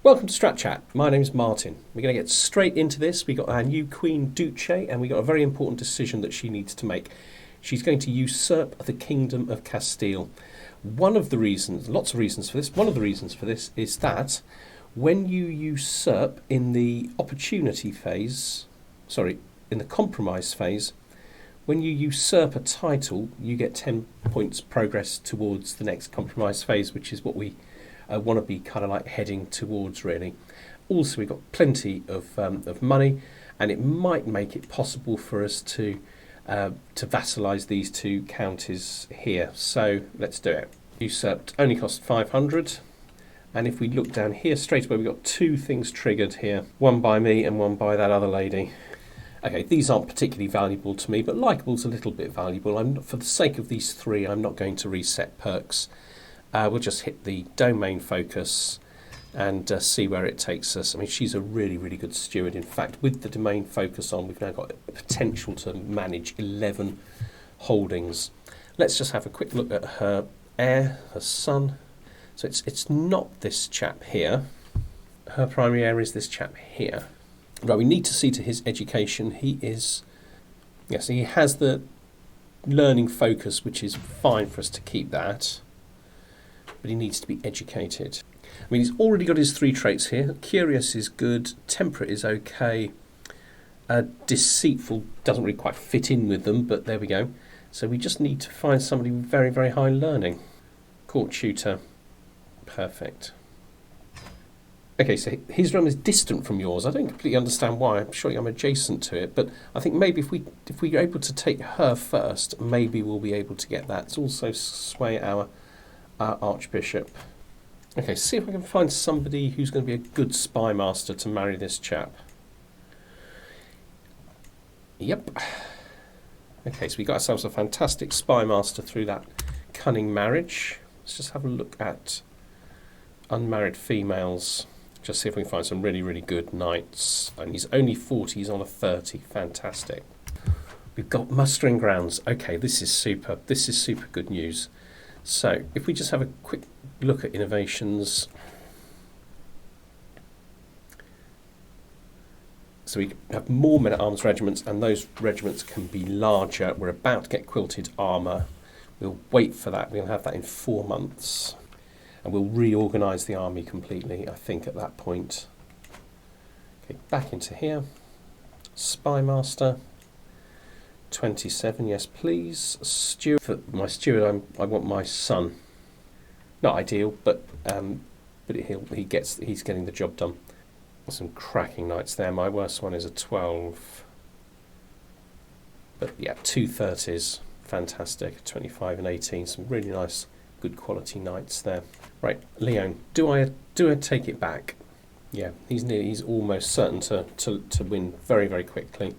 Welcome to Strat Chat. My name's Martin. We're going to get straight into this. We've got our new Queen Duce, and we've got a very important decision that she needs to make. She's going to usurp the Kingdom of Castile. One of the reasons, lots of reasons for this, one of the reasons for this is that when you usurp in the opportunity phase, in the compromise phase, when you usurp a title, you get 10 points progress towards the next compromise phase, which is what we want to be kind of like heading towards, really. Also, we've got plenty of money, and it might make it possible for us to vassalize these two counties here. So let's do it. Usurped only cost 500, and if we look down here straight away, we've got two things triggered here, one by me and one by that other lady. Okay, these aren't particularly valuable to me, but likeable's a little bit valuable. For the sake of these three, I'm not going to reset perks. We'll just hit the domain focus and see where it takes us. I mean, she's a really, really good steward. In fact, with the domain focus on, we've now got potential to manage 11 holdings. Let's just have a quick look at her heir, her son. So it's not this chap here. Her primary heir is this chap here. Right, we need to see to his education. He has the learning focus, which is fine for us to keep that. But he needs to be educated. I mean, he's already got his three traits here. Curious is good, temperate is okay, deceitful doesn't really quite fit in with them, but there we go. So we just need to find somebody with very, very high learning. Court tutor, perfect. Okay, so his realm is distant from yours. I don't completely understand why. I'm sure I'm adjacent to it, but I think maybe if we're able to take her first, maybe we'll be able to get that. It's also sway our Archbishop. Okay, see if I can find somebody who's going to be a good spy master to marry this chap. Yep. Okay, so we got ourselves a fantastic spy master through that cunning marriage. Let's just have a look at unmarried females. Just see if we can find some really, really good knights. And he's only 40, he's on a 30. Fantastic. We've got mustering grounds. Okay, this is super. This is super good news. So, if we just have a quick look at innovations. So we have more men-at-arms regiments, and those regiments can be larger. We're about to get quilted armour. We'll wait for that. We'll have that in 4 months. And we'll reorganise the army completely, I think, at that point. Okay, back into here. Spy Master. 27, yes please. Steward. For my steward, I want my son. Not ideal, but he's getting the job done. Some cracking knights there. My worst one is a 12. But yeah, 2 30s, fantastic. 25 and 18, some really nice, good quality knights there. Right, Leon, do I take it back? Yeah, he's almost certain to win very, very quickly.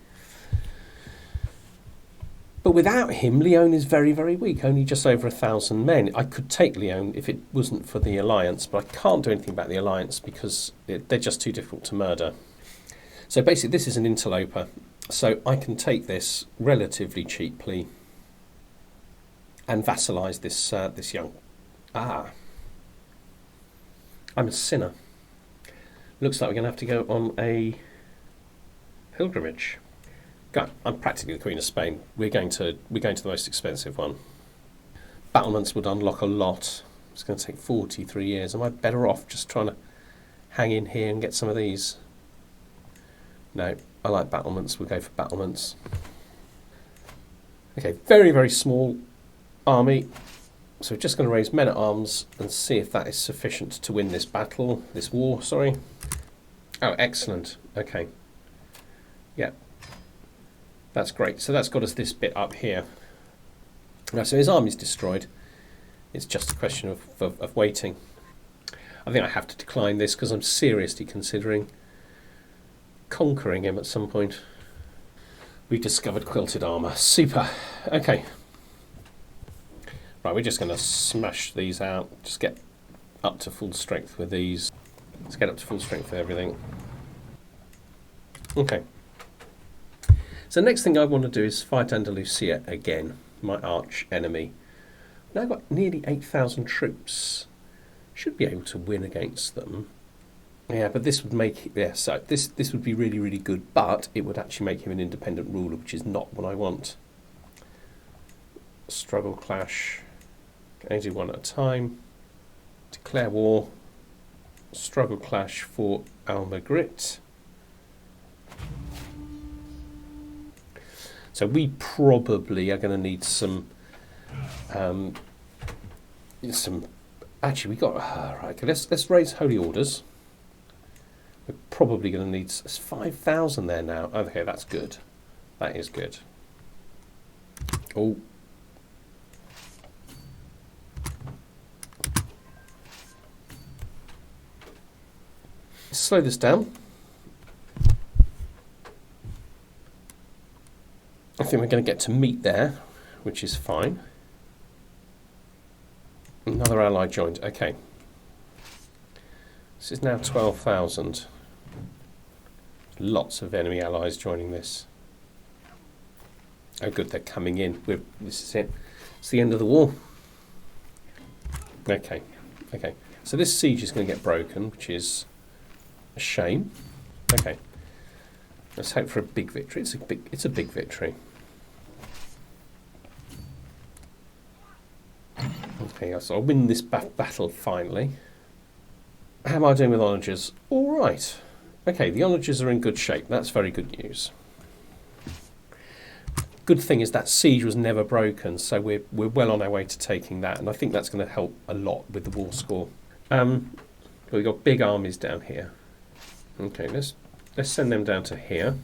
But without him, Leon is very, very weak, only just over 1,000 men. I could take Leon if it wasn't for the alliance, but I can't do anything about the alliance because they're just too difficult to murder. So basically, this is an interloper. So I can take this relatively cheaply and vassalise this young... I'm a sinner. Looks like we're going to have to go on a pilgrimage. I'm practically the Queen of Spain. We're going to the most expensive one. Battlements would unlock a lot. It's going to take 43 years. Am I better off just trying to hang in here and get some of these? No, I like battlements. We'll go for battlements. Okay, very, very small army. So we're just going to raise men at arms and see if that is sufficient to win this war. Oh, excellent. Okay. Yeah. That's great. So that's got us this bit up here. Now, so his army's destroyed. It's just a question of waiting. I think I have to decline this because I'm seriously considering conquering him at some point. We've discovered quilted armour. Super. Okay. Right, we're just going to smash these out. Just get up to full strength with these. Let's get up to full strength with everything. Okay. So the next thing I want to do is fight Andalusia again, my arch enemy. Now I've got nearly 8,000 troops. Should be able to win against them. Yeah, but this would make, yeah, so this would be really, really good, but it would actually make him an independent ruler, which is not what I want. Struggle clash. Can only do one at a time. Declare war. Struggle clash for Almagrit. So we probably are going to need some. Actually, we got right. Okay, let's raise holy orders. We're probably going to need 5,000 there now. Okay, that's good. That is good. Oh. Slow this down. I think we're going to get to meet there, which is fine. Another ally joined. Okay. This is now 12,000. Lots of enemy allies joining this. Oh good, they're coming in. This is it. It's the end of the war. Okay. Okay. So this siege is going to get broken, which is a shame. Okay. Let's hope for a big victory. It's a big victory. Okay, so I'll win this battle finally. How am I doing with onagers? All right. Okay, the onagers are in good shape. That's very good news. Good thing is that siege was never broken, so we're well on our way to taking that, and I think that's going to help a lot with the war score. But we've got big armies down here. Okay, let's send them down to here.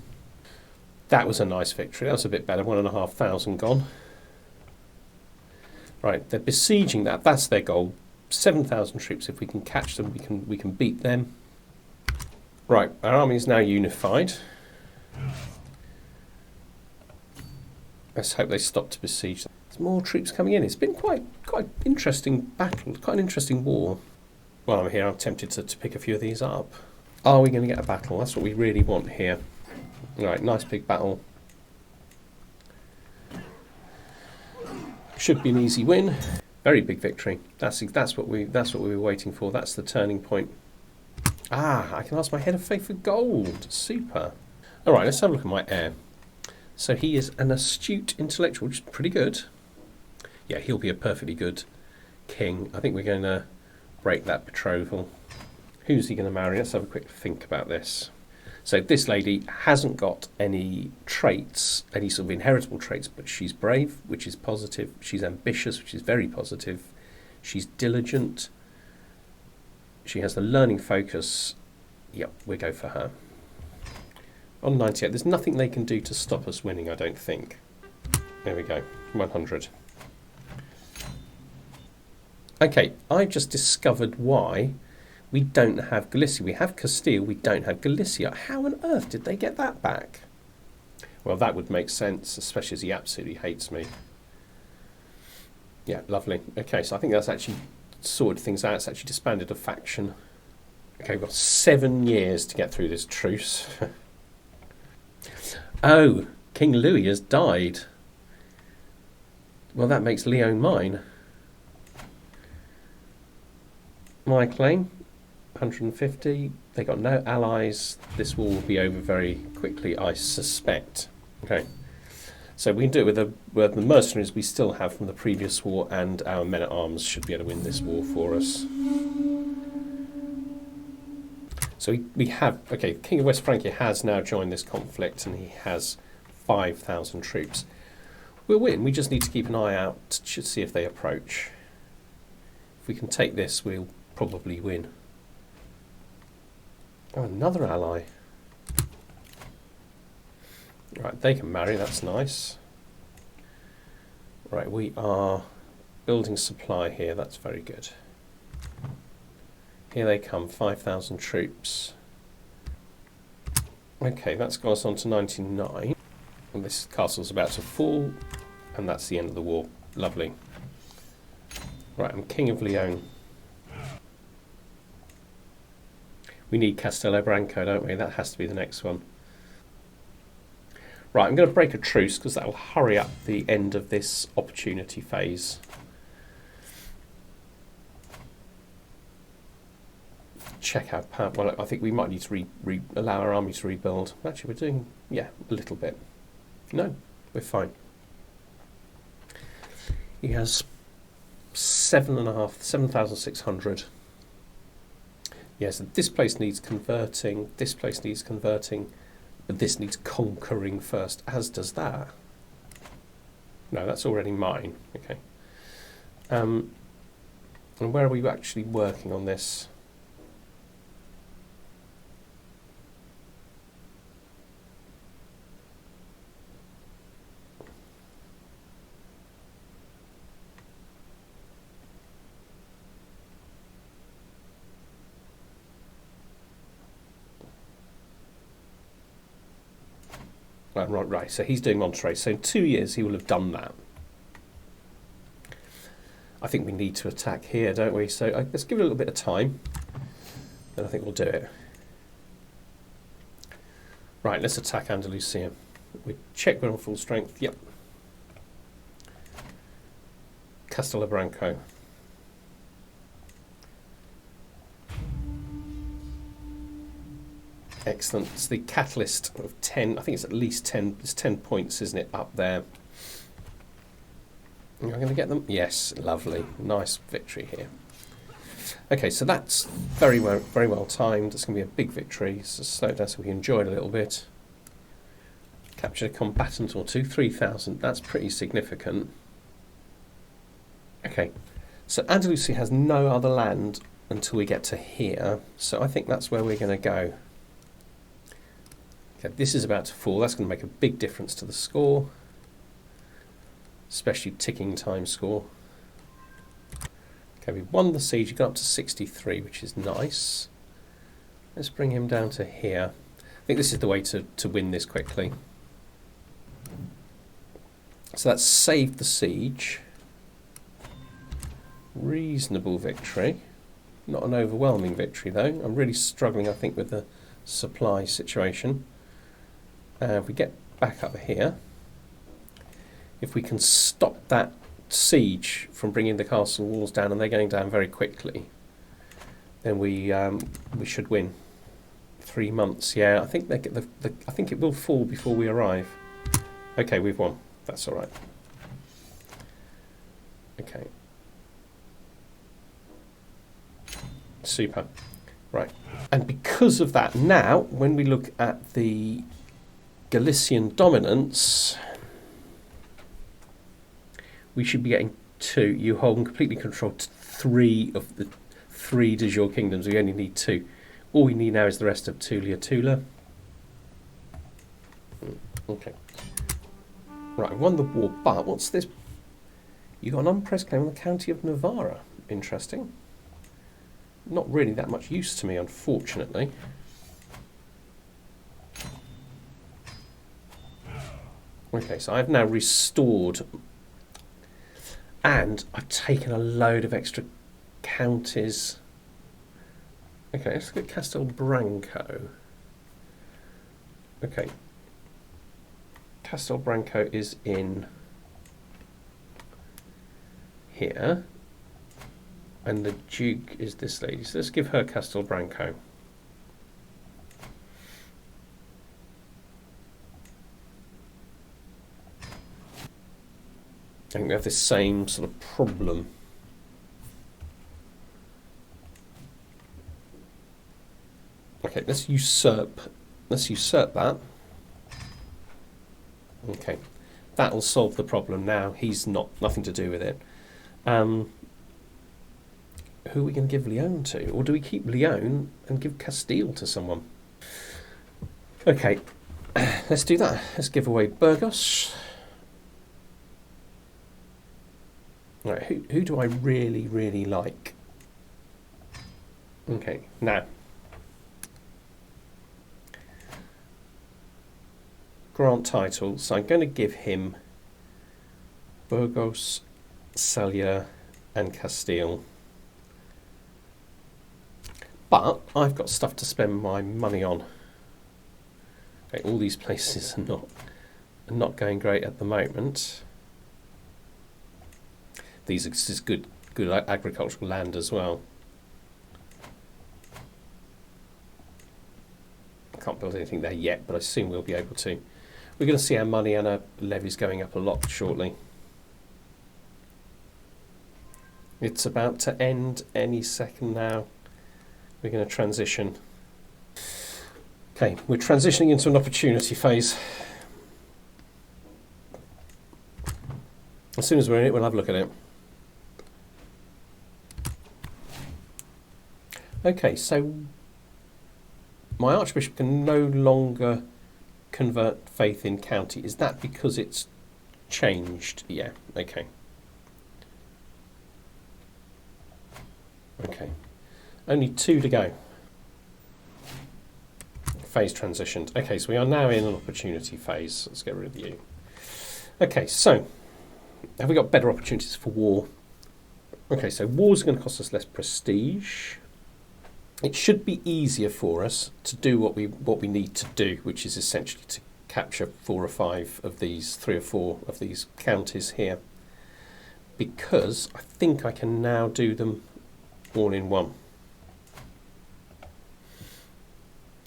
That was a nice victory. That was a bit better. 1,500 gone. Right, they're besieging that. That's their goal. 7,000 troops. If we can catch them, we can beat them. Right, our army is now unified. Let's hope they stop to besiege. There's more troops coming in. It's been quite interesting battle. Quite an interesting war. While I'm here, I'm tempted to pick a few of these up. Are we going to get a battle? That's what we really want here. Right, nice big battle. Should be an easy win. Very big victory. That's what we were waiting for. That's the turning point. Ah, I can ask my head of faith for gold. Super. All right, let's have a look at my heir. So he is an astute intellectual, which is pretty good. Yeah, he'll be a perfectly good king. I think we're going to break that betrothal. Who's he going to marry? Let's have a quick think about this. So this lady hasn't got any traits, any sort of inheritable traits, but she's brave, which is positive. She's ambitious, which is very positive. She's diligent. She has the learning focus. Yep, we'll go for her. On 98, there's nothing they can do to stop us winning, I don't think. There we go, 100. Okay, I just discovered why we don't have Galicia. We have Castile, we don't have Galicia. How on earth did they get that back? Well, that would make sense, especially as he absolutely hates me. Yeah, lovely. Okay, so I think that's actually sorted things out. It's actually disbanded a faction. Okay, we've got 7 years to get through this truce. Oh, King Louis has died. Well, that makes Leon mine. My claim, 150. They got no allies. This war will be over very quickly, I suspect. Okay, so we can do it with the mercenaries we still have from the previous war, and our men-at-arms should be able to win this war for us. So we have, okay, King of West Francia has now joined this conflict, and he has 5,000 troops. We'll win. We just need to keep an eye out to see if they approach. If we can take this, we'll probably win. Oh, another ally. Right, they can marry, that's nice. Right, we are building supply here, that's very good. Here they come, 5,000 troops. Okay, that's got us on to 99. And this castle's about to fall, and that's the end of the war. Lovely. Right, I'm King of Leon. We need Castello Branco, don't we? That has to be the next one. Right, I'm going to break a truce because that will hurry up the end of this opportunity phase. check our power. Well, I think we might need to allow our army to rebuild. Actually, we're doing, yeah, a little bit. No, we're fine. He has 7,600. Yes, this place needs converting, this place needs converting, but this needs conquering first, as does that. No, that's already mine. Okay. And where are we actually working on this? Right. So he's doing Monterey. So in 2 years he will have done that. I think we need to attack here, don't we? So let's give it a little bit of time, and I think we'll do it. Right, let's attack Andalusia. We check we're on full strength. Yep. Castelabranco. Excellent. It's the catalyst of 10. I think it's at least 10. It's 10 points, isn't it, up there? Am I going to get them? Yes. Lovely. Nice victory here. Okay, so that's very well timed. It's going to be a big victory. So slow it down so we can enjoy it a little bit. Capture a combatant or two. 3,000. That's pretty significant. Okay. So Andalusia has no other land until we get to here. So I think that's where we're going to go. Okay, this is about to fall. That's going to make a big difference to the score, especially ticking time score. Okay, we won the siege. You got up to 63, which is nice. Let's bring him down to here. I think this is the way to win this quickly. So that's saved the siege. Reasonable victory. Not an overwhelming victory, though. I'm really struggling, I think, with the supply situation. If we get back up here, if we can stop that siege from bringing the castle walls down, and they're going down very quickly, then we should win. 3 months, yeah. I think I think it will fall before we arrive. Okay, we've won. That's all right. Okay. Super. Right. And because of that, now when we look at the Gialician Dominance, we should be getting 2. You hold and completely control 3 of the 3 de jure kingdoms. We only need 2. All we need now is the rest of Tula. Okay. Right, won the war, but what's this? You got an unpressed claim on the county of Navarra. Interesting. Not really that much use to me, unfortunately. Okay, so I've now restored, and I've taken a load of extra counties. Okay, let's look at Castelbranco. Okay. Castelbranco is in here, and the Duke is this lady. So let's give her Castelbranco. I think we have this same sort of problem. Okay, let's usurp that. Okay, that'll solve the problem now. He's nothing to do with it. Who are we going to give Leon to? Or do we keep Leon and give Castile to someone? Okay, let's do that. Let's give away Burgos. Right, who do I really, really like? Okay, now. Grant title, so I'm going to give him Burgos, Celia and Castile. But I've got stuff to spend my money on. Okay, all these places are not going great at the moment. This is good agricultural land as well. can't build anything there yet, but I assume we'll be able to. We're going to see our money and our levies going up a lot shortly. It's about to end any second now. We're going to transition. Okay, we're transitioning into an opportunity phase. As soon as we're in it, we'll have a look at it. Okay, so my Archbishop can no longer convert faith in county. Is that because it's changed? Yeah, okay. Okay, only 2 to go. Phase transitioned. Okay, so we are now in an opportunity phase. Let's get rid of you. Okay, so have we got better opportunities for war? Okay, so wars are going to cost us less prestige. It should be easier for us to do what we need to do, which is essentially to capture 4 or 5 of these, 3 or 4 of these counties here, because I think I can now do them all in one.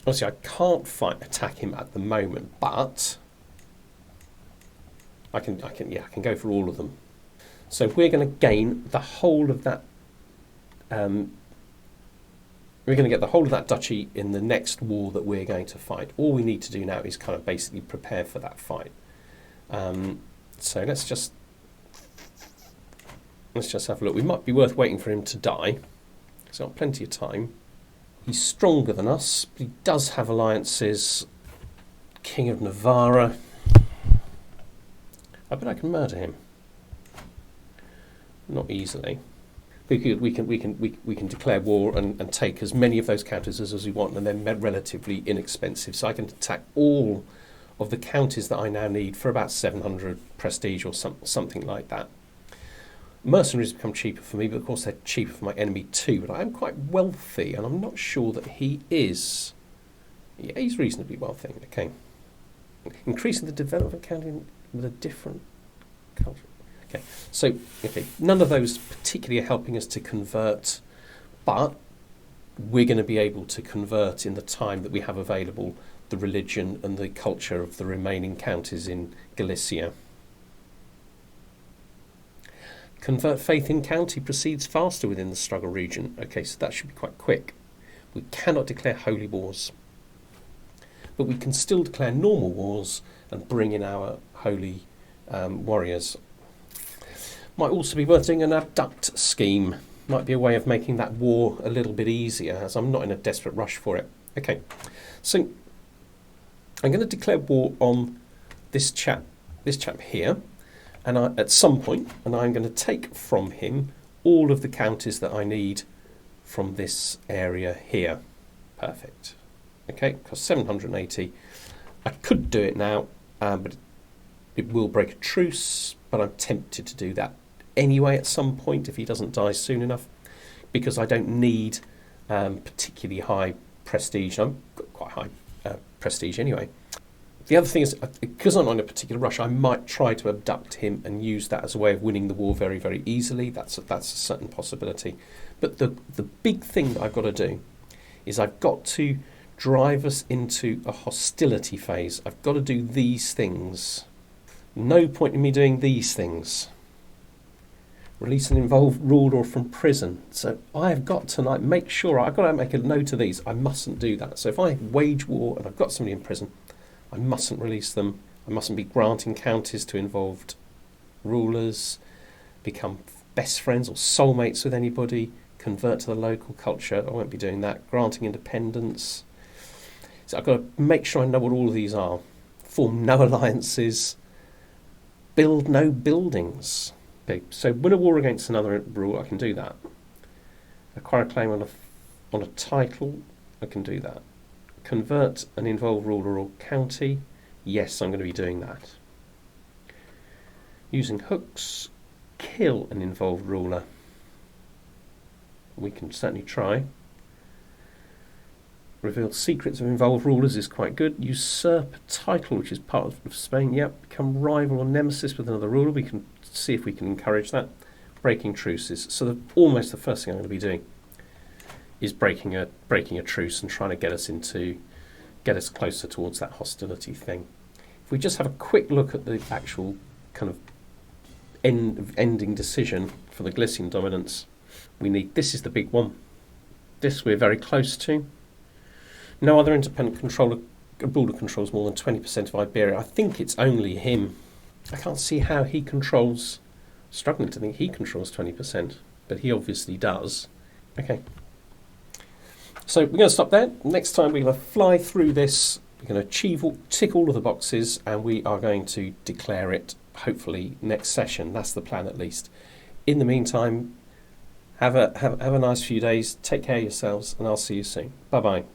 Obviously, I can't attack him at the moment, but I can go for all of them. So we're going to gain the whole of that. We're going to get the whole of that duchy in the next war that we're going to fight. All we need to do now is kind of basically prepare for that fight. So let's just have a look. We might be worth waiting for him to die. He's got plenty of time. He's stronger than us, but he does have alliances. King of Navarra. I bet I can murder him. Not easily. We can declare war and take as many of those counties as we want, and they're relatively inexpensive. So I can attack all of the counties that I now need for about 700 prestige or something like that. Mercenaries become cheaper for me, but of course they're cheaper for my enemy too. But I am quite wealthy, and I'm not sure that he is. Yeah, he's reasonably wealthy. Okay. Increasing the development county with a different culture. Okay, so none of those particularly are helping us to convert, but we're going to be able to convert in the time that we have available the religion and the culture of the remaining counties in Galicia. Convert faith in county proceeds faster within the struggle region. Okay, so that should be quite quick. We cannot declare holy wars, but we can still declare normal wars and bring in our holy warriors. Might also be worth doing an abduct scheme. Might be a way of making that war a little bit easier, as I'm not in a desperate rush for it. Okay, so I'm going to declare war on this chap here, and at some point, and I'm going to take from him all of the counties that I need from this area here. Perfect. Okay, cost 780. I could do it now, but it will break a truce, but I'm tempted to do that anyway at some point if he doesn't die soon enough, because I don't need particularly high prestige. I'm quite high prestige anyway. The other thing is, because I'm not in a particular rush, I might try to abduct him and use that as a way of winning the war very, very easily. That's a certain possibility. But the big thing that I've got to do is I've got to drive us into a hostility phase. I've got to do these things. No point in me doing these things. Release an involved ruler from prison. So I've got to make sure, I've got to make a note of these. I mustn't do that. So if I wage war and I've got somebody in prison, I mustn't release them. I mustn't be granting counties to involved rulers, become best friends or soulmates with anybody, convert to the local culture. I won't be doing that. Granting independence. So I've got to make sure I know what all of these are. Form no alliances. Build no buildings. Okay, so win a war against another rule, I can do that. Acquire a claim on a title, I can do that. Convert an involved ruler or county, yes, I'm going to be doing that. Using hooks, kill an involved ruler. We can certainly try. Reveal secrets of involved rulers is quite good. Usurp a title, which is part of Spain. Yep. Become rival or nemesis with another ruler. We can see if we can encourage that. Breaking truces. So almost the first thing I'm going to be doing is breaking a truce and trying to get us into get us closer towards that hostility thing. If we just have a quick look at the actual kind of ending decision for the Gialician dominance, this is the big one. This we're very close to. No other independent ruler controls more than 20% of Iberia. I think it's only him. I can't see how he controls, struggling to think he controls 20%, but he obviously does. Okay. So we're going to stop there. Next time we're going to fly through this, we're going to tick all of the boxes, and we are going to declare it, hopefully, next session. That's the plan at least. In the meantime, have a nice few days, take care of yourselves, and I'll see you soon. Bye-bye.